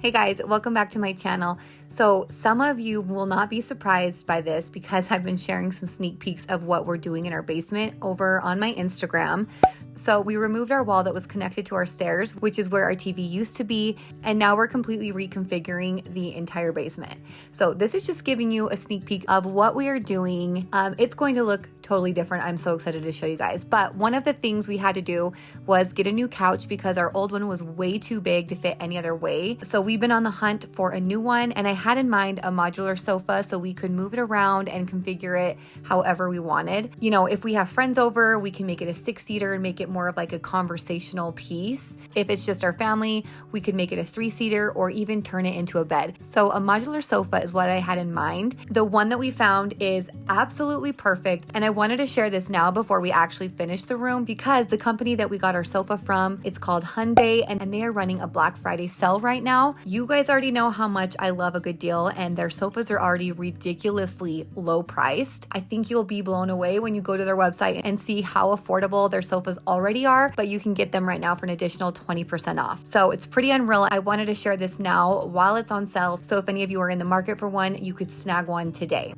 Hey guys, welcome back to my channel. So some of you will not be surprised by this because I've been sharing some sneak peeks of what we're doing in our basement over on my Instagram. So we removed our wall that was connected to our stairs, which is where our TV used to be, and now we're completely reconfiguring the entire basement. So this is just giving you a sneak peek of what we are doing. It's going to look totally different. I'm so excited to show you guys. But one of the things we had to do was get a new couch because our old one was way too big to fit any other way. So we've been on the hunt for a new one, and I had in mind a modular sofa so we could move it around and configure it however we wanted. You know, if we have friends over, we can make it a 6-seater and make it more of like a conversational piece. If it's just our family, we could make it a 3-seater or even turn it into a bed. So a modular sofa is what I had in mind. The one that we found is absolutely perfect, and I wanted to share this now before we actually finish the room because the company that we got our sofa from, it's called Hyundai, and they are running a Black Friday sale right now. You guys already know how much I love a good deal, and their sofas are already ridiculously low priced. I think you'll be blown away when you go to their website and see how affordable their sofas already are, but you can get them right now for an additional 20% off. So it's pretty unreal. I wanted to share this now while it's on sale. So if any of you are in the market for one, you could snag one today.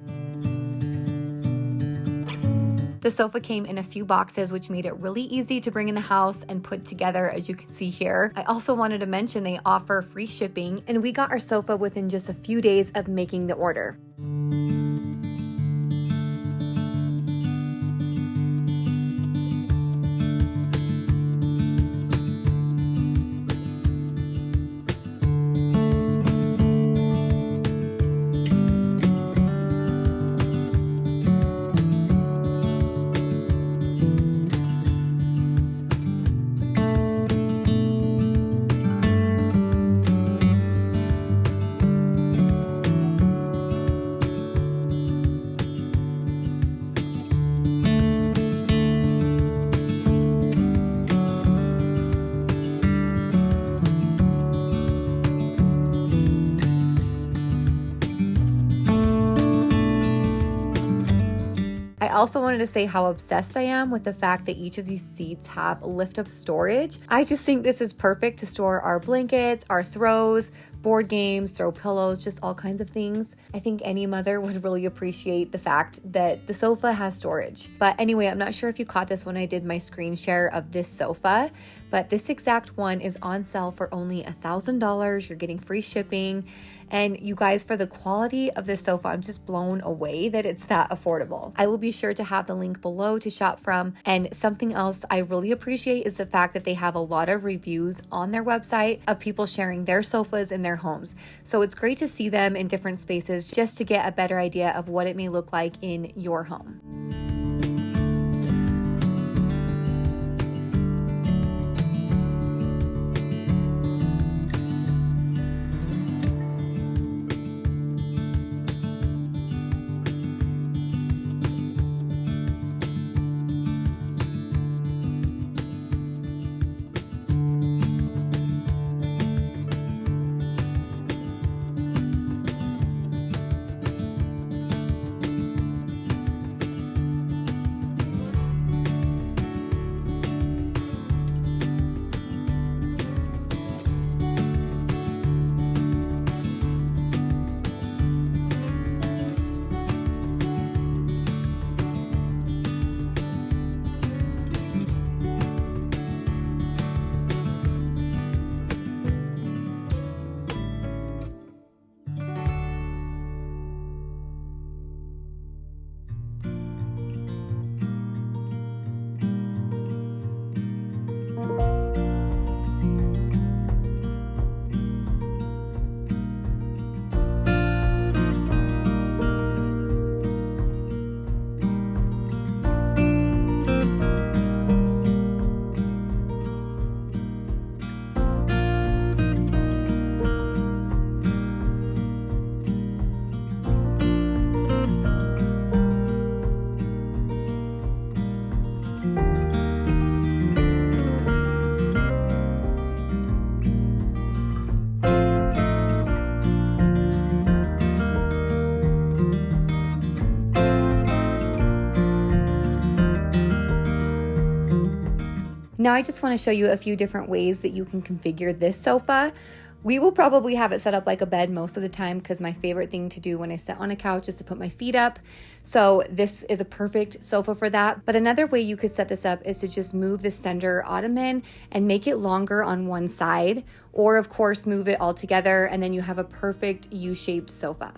The sofa came in a few boxes, which made it really easy to bring in the house and put together, as you can see here. I also wanted to mention they offer free shipping, and we got our sofa within just a few days of making the order. I also wanted to say how obsessed I am with the fact that each of these seats have lift-up storage. I just think this is perfect to store our blankets, our throws, board games, throw pillows, just all kinds of things. I think any mother would really appreciate the fact that the sofa has storage. But anyway, I'm not sure if you caught this when I did my screen share of this sofa, but this exact one is on sale for only $1,000. You're getting free shipping. And you guys, for the quality of this sofa, I'm just blown away that it's that affordable. I will be sure to have the link below to shop from. And something else I really appreciate is the fact that they have a lot of reviews on their website of people sharing their sofas in their homes. So it's great to see them in different spaces just to get a better idea of what it may look like in your home. Now I just want to show you a few different ways that you can configure this sofa. We will probably have it set up like a bed most of the time because my favorite thing to do when I sit on a couch is to put my feet up. So this is a perfect sofa for that. But another way you could set this up is to just move the center ottoman and make it longer on one side, or of course move it all together, and then you have a perfect U-shaped sofa.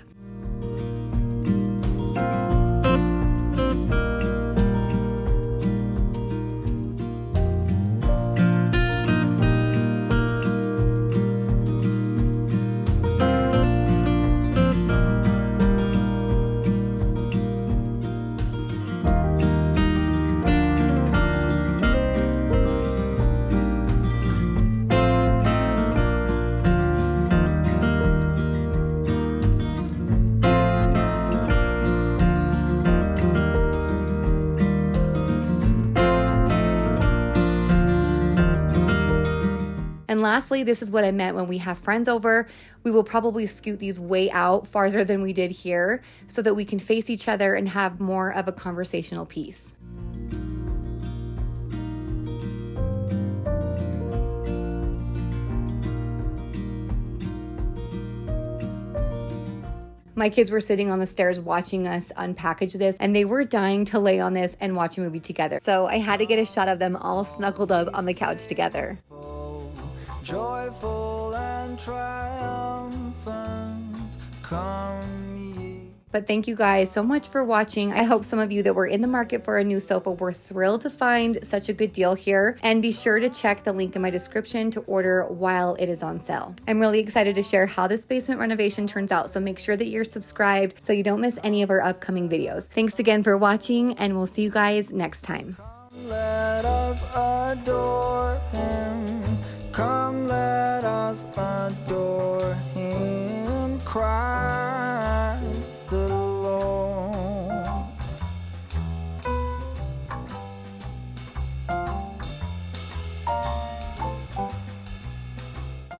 And lastly, this is what I meant when we have friends over. We will probably scoot these way out farther than we did here so that we can face each other and have more of a conversational piece. My kids were sitting on the stairs watching us unpackage this, and they were dying to lay on this and watch a movie together. So I had to get a shot of them all snuggled up on the couch together. Joyful and triumphant, come ye. But thank you guys so much for watching. I hope some of you that were in the market for a new sofa were thrilled to find such a good deal here. And be sure to check the link in my description to order while it is on sale. I'm really excited to share how this basement renovation turns out, so make sure that you're subscribed so you don't miss any of our upcoming videos. Thanks again for watching, and we'll see you guys next time. Let us adore him. Come, let us adore him. Cry.